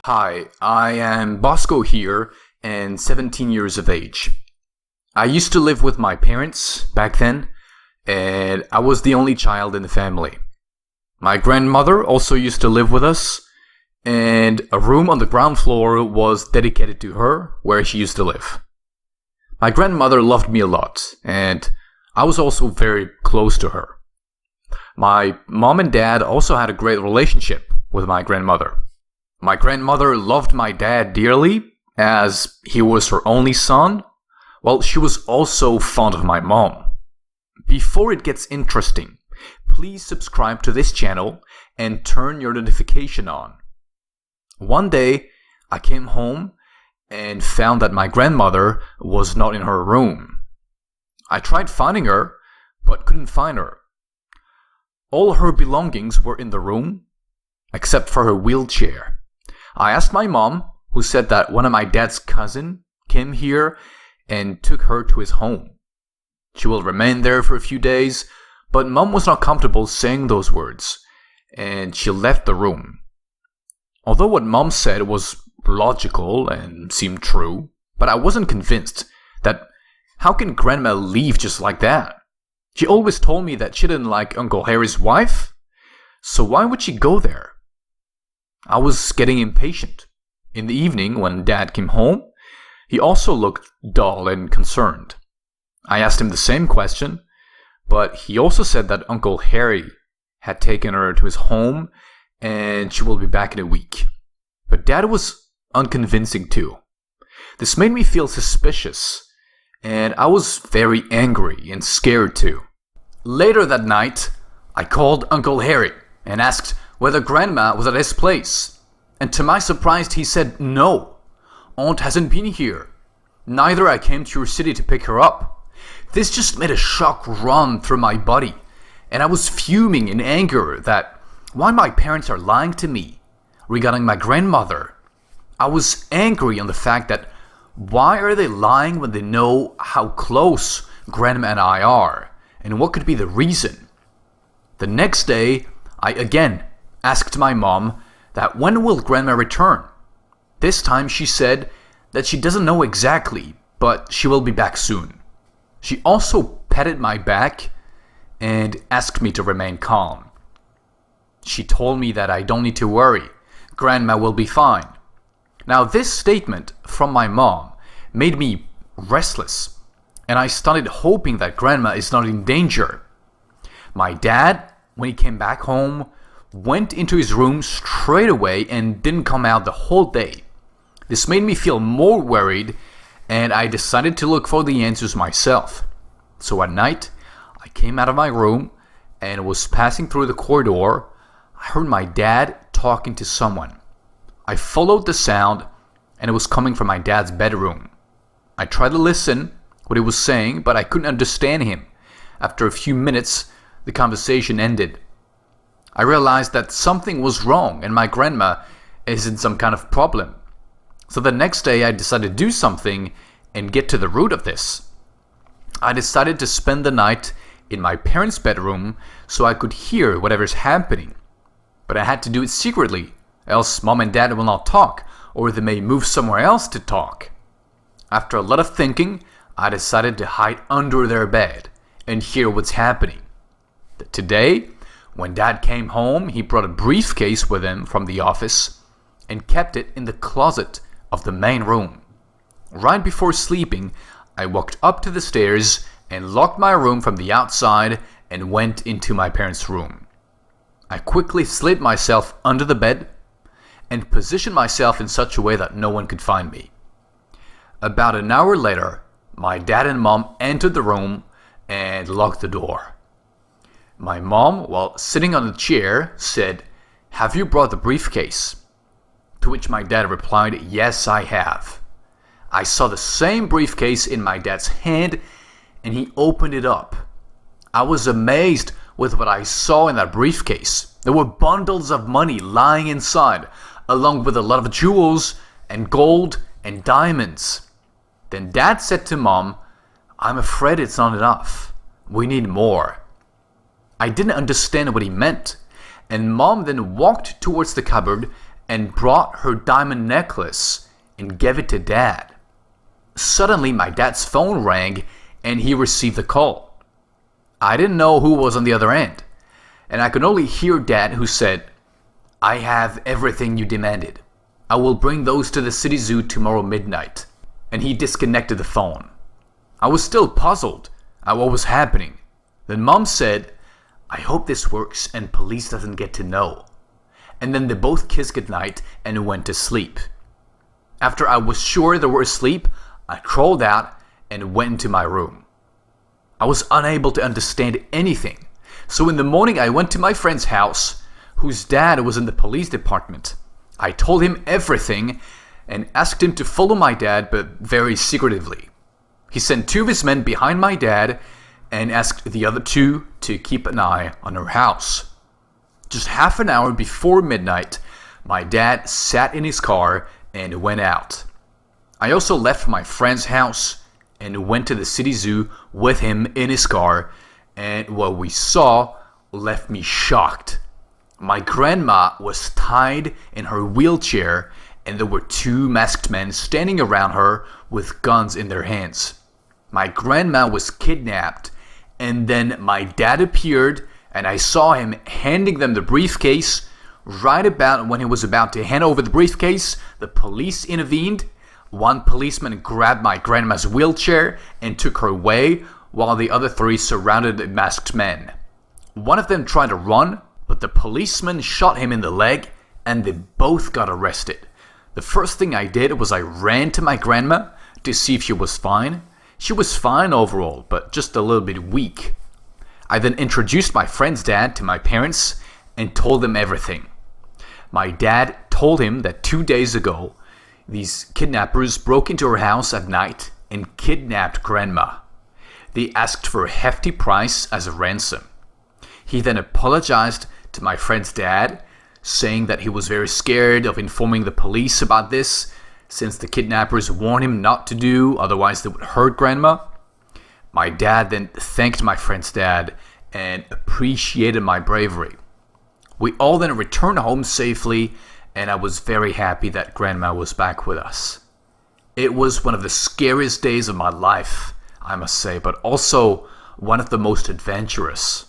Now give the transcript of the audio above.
Hi, I am Bosco here and 17 years of age. I used to live with my parents back then, and I was the only child in the family. My grandmother also used to live with us, and a room on the ground floor was dedicated to her where she used to live. My grandmother loved me a lot, and I was also very close to her. My mom and dad also had a great relationship with my grandmother. My grandmother loved my dad dearly, as he was her only son, while she was also fond of my mom. Before it gets interesting, please subscribe to this channel and turn your notification on. One day, I came home and found that my grandmother was not in her room. I tried finding her, but couldn't find her. All her belongings were in the room, except for her wheelchair. I asked my mom, who said that one of my dad's cousins came here and took her to his home. She will remain there for a few days, but mom was not comfortable saying those words, and she left the room. Although what mom said was logical and seemed true, but I wasn't convinced that how can grandma leave just like that? She always told me that she didn't like Uncle Harry's wife, so why would she go there? I was getting impatient. In the evening, when Dad came home, he also looked dull and concerned. I asked him the same question, but he also said that Uncle Harry had taken her to his home and she will be back in a week. But Dad was unconvincing too. This made me feel suspicious, and I was very angry and scared too. Later that night, I called Uncle Harry and asked whether Grandma was at his place, and to my surprise he said no. Aunt hasn't been here. Neither I came to your city to pick her up. This just made a shock run through my body, and I was fuming in anger that why my parents are lying to me regarding my grandmother. I was angry on the fact that why are they lying when they know how close Grandma and I are, and what could be the reason? The next day, I again asked my mom that when will Grandma return. This time she said that she doesn't know exactly, but she will be back soon. She also patted my back and asked me to remain calm. She told me that I don't need to worry. Grandma will be fine. Now this statement from my mom made me restless, and I started hoping that Grandma is not in danger. My dad, when he came back home, went into his room straight away and didn't come out the whole day. This made me feel more worried, and I decided to look for the answers myself. So at night, I came out of my room and was passing through the corridor. I heard my dad talking to someone. I followed the sound, and it was coming from my dad's bedroom. I tried to listen what he was saying, but I couldn't understand him. After a few minutes, the conversation ended. I realized that something was wrong and my grandma is in some kind of problem. So the next day I decided to do something and get to the root of this. I decided to spend the night in my parents' bedroom so I could hear whatever's happening. But I had to do it secretly, else mom and dad will not talk, or they may move somewhere else to talk. After a lot of thinking, I decided to hide under their bed and hear what's happening. Today, when Dad came home, he brought a briefcase with him from the office and kept it in the closet of the main room. Right before sleeping, I walked up to the stairs and locked my room from the outside and went into my parents' room. I quickly slid myself under the bed and positioned myself in such a way that no one could find me. About an hour later, my dad and mom entered the room and locked the door. My mom, while sitting on the chair, said, "Have you brought the briefcase?" To which my dad replied, "Yes, I have." I saw the same briefcase in my dad's hand, and he opened it up. I was amazed with what I saw in that briefcase. There were bundles of money lying inside, along with a lot of jewels and gold and diamonds. Then Dad said to Mom, "I'm afraid it's not enough. We need more." I didn't understand what he meant, and Mom then walked towards the cupboard and brought her diamond necklace and gave it to Dad. Suddenly, my dad's phone rang and he received a call. I didn't know who was on the other end, and I could only hear Dad, who said, "I have everything you demanded. I will bring those to the city zoo tomorrow midnight." And he disconnected the phone. I was still puzzled at what was happening. Then Mom said, "I hope this works and police doesn't get to know." And then they both kissed goodnight and went to sleep. After I was sure they were asleep, I crawled out and went into my room. I was unable to understand anything, so in the morning I went to my friend's house, whose dad was in the police department. I told him everything and asked him to follow my dad, but very secretively. He sent 2 of his men behind my dad and asked the other 2 to keep an eye on our house. Just half an hour before midnight, my dad sat in his car and went out. I also left my friend's house and went to the city zoo with him in his car, and what we saw left me shocked. My grandma was tied in her wheelchair, and there were 2 masked men standing around her with guns in their hands. My grandma was kidnapped, and then my dad appeared, and I saw him handing them the briefcase. Right about when he was about to hand over the briefcase, the police intervened. 1 policeman grabbed my grandma's wheelchair and took her away, while the other 3 surrounded the masked men. One of them tried to run, but the policeman shot him in the leg, and they both got arrested. The first thing I did was I ran to my grandma to see if she was fine. She was fine overall, but just a little bit weak. I then introduced my friend's dad to my parents and told them everything. My dad told him that 2 days ago, these kidnappers broke into her house at night and kidnapped Grandma. They asked for a hefty price as a ransom. He then apologized to my friend's dad, saying that he was very scared of informing the police about this, since the kidnappers warned him not to do, otherwise they would hurt Grandma. My dad then thanked my friend's dad and appreciated my bravery. We all then returned home safely, and I was very happy that Grandma was back with us. It was one of the scariest days of my life, I must say, but also one of the most adventurous.